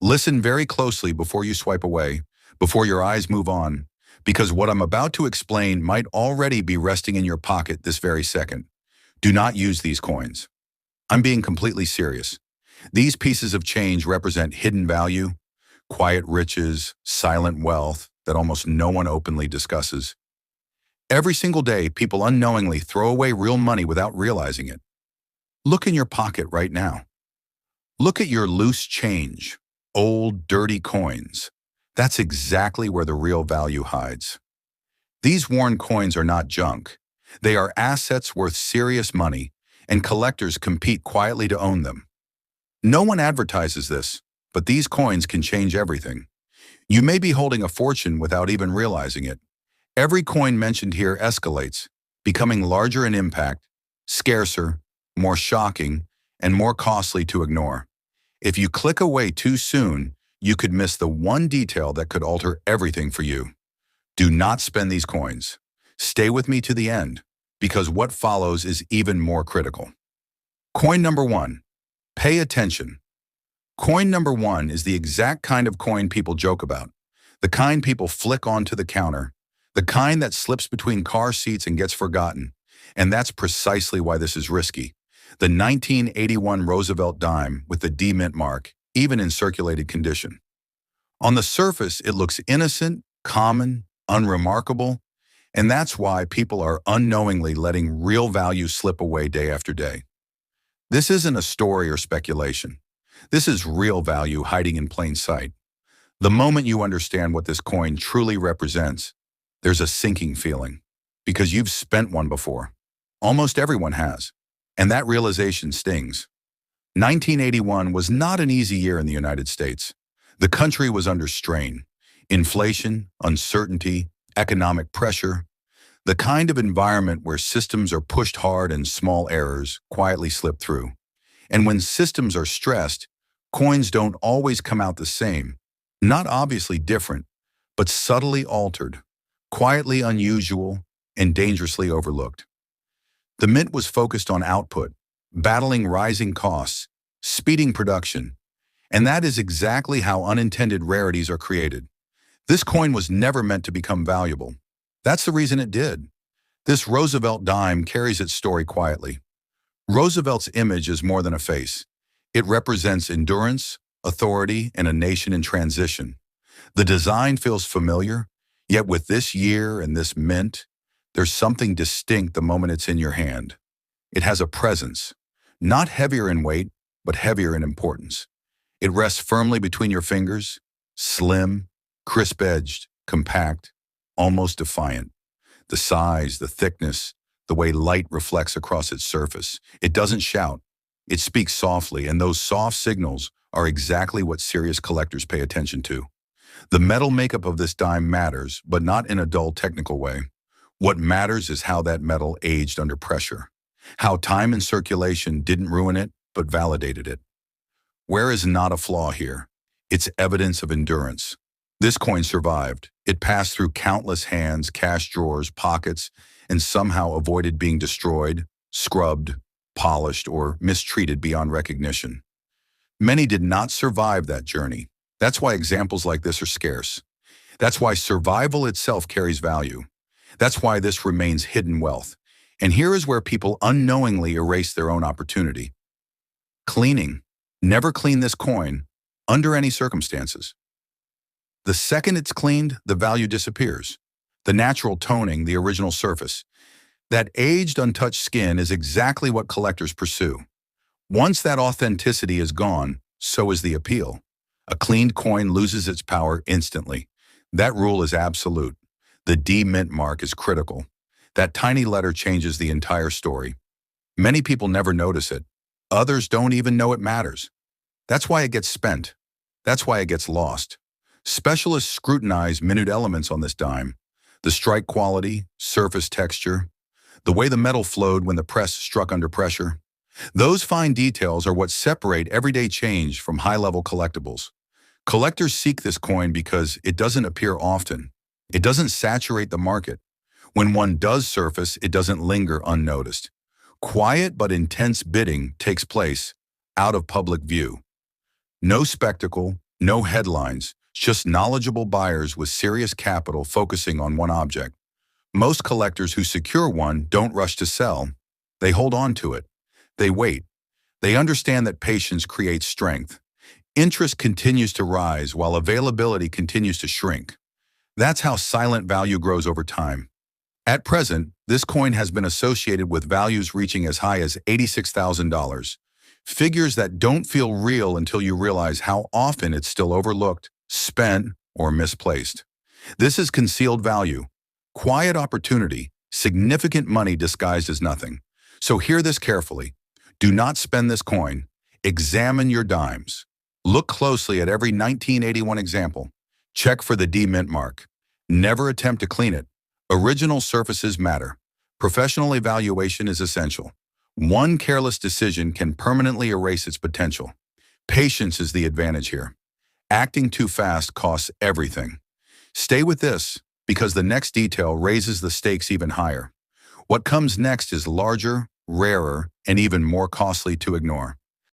Listen very closely before you swipe away, before your eyes move on, because what I'm about to explain might already be resting in your pocket this very second. Do not use these coins. I'm being completely serious. These pieces of change represent hidden value, quiet riches, silent wealth that almost no one openly discusses. Every single day, people unknowingly throw away real money without realizing it. Look in your pocket right now. Look at your loose change, old, dirty coins. That's exactly where the real value hides. These worn coins are not junk. They are assets worth serious money, and collectors compete quietly to own them. No one advertises this, but these coins can change everything. You may be holding a fortune without even realizing it. Every coin mentioned here escalates, becoming larger in impact, scarcer, more shocking, and more costly to ignore. If you click away too soon, you could miss the one detail that could alter everything for you. Do not spend these coins. Stay with me to the end, because what follows is even more critical. Coin number 1. Pay attention. Coin number 1 is the exact kind of coin people joke about, the kind people flick onto the counter, the kind that slips between car seats and gets forgotten. And that's precisely why this is risky. The 1981 Roosevelt dime with the D mint mark, even in circulated condition. On the surface, it looks innocent, common, unremarkable, and that's why people are unknowingly letting real value slip away day after day. This isn't a story or speculation. This is real value hiding in plain sight. The moment you understand what this coin truly represents, there's a sinking feeling, because you've spent one before. Almost everyone has, and that realization stings. 1981 was not an easy year in the United States. The country was under strain. Inflation, uncertainty, economic pressure, the kind of environment where systems are pushed hard and small errors quietly slip through. And when systems are stressed, coins don't always come out the same, not obviously different, but subtly altered, quietly unusual, and dangerously overlooked. The mint was focused on output, battling rising costs, speeding production, and that is exactly how unintended rarities are created. This coin was never meant to become valuable. That's the reason it did. This Roosevelt dime carries its story quietly. Roosevelt's image is more than a face. It represents endurance, authority, and a nation in transition. The design feels familiar, yet with this year and this mint, there's something distinct the moment it's in your hand. It has a presence, not heavier in weight, but heavier in importance. It rests firmly between your fingers, slim, crisp-edged, compact, almost defiant. The size, the thickness, the way light reflects across its surface. It doesn't shout. It speaks softly, and those soft signals are exactly what serious collectors pay attention to. The metal makeup of this dime matters, but not in a dull technical way. What matters is how that metal aged under pressure, how time and circulation didn't ruin it, but validated it. Wear is not a flaw here. It's evidence of endurance. This coin survived. It passed through countless hands, cash drawers, pockets, and somehow avoided being destroyed, scrubbed, polished, or mistreated beyond recognition. Many did not survive that journey. That's why examples like this are scarce. That's why survival itself carries value. That's why this remains hidden wealth. And here is where people unknowingly erase their own opportunity. Cleaning. Never clean this coin, under any circumstances. The second it's cleaned, the value disappears. The natural toning, the original surface. That aged, untouched skin is exactly what collectors pursue. Once that authenticity is gone, so is the appeal. A cleaned coin loses its power instantly. That rule is absolute. The D mint mark is critical. That tiny letter changes the entire story. Many people never notice it. Others don't even know it matters. That's why it gets spent. That's why it gets lost. Specialists scrutinize minute elements on this dime. The strike quality, surface texture, the way the metal flowed when the press struck under pressure. Those fine details are what separate everyday change from high-level collectibles. Collectors seek this coin because it doesn't appear often. It doesn't saturate the market. When one does surface, it doesn't linger unnoticed. Quiet but intense bidding takes place out of public view. No spectacle, No headlines, just knowledgeable buyers with serious capital focusing on one object. Most collectors who secure one don't rush to sell. They hold on to it. They wait. They understand that patience creates strength. Interest continues to rise while availability continues to shrink. That's how silent value grows over time. At present, this coin has been associated with values reaching as high as $86,000. Figures that don't feel real until you realize how often it's still overlooked, spent, or misplaced. This is concealed value, quiet opportunity, significant money disguised as nothing. So hear this carefully. Do not spend this coin. Examine your dimes. Look closely at every 1981 example. Check for the D mint mark. Never attempt to clean it. Original surfaces matter. Professional evaluation is essential. One careless decision can permanently erase its potential. Patience is the advantage here. Acting too fast costs everything. Stay with this, because the next detail raises the stakes even higher. What comes next is larger, rarer, and even more costly to ignore.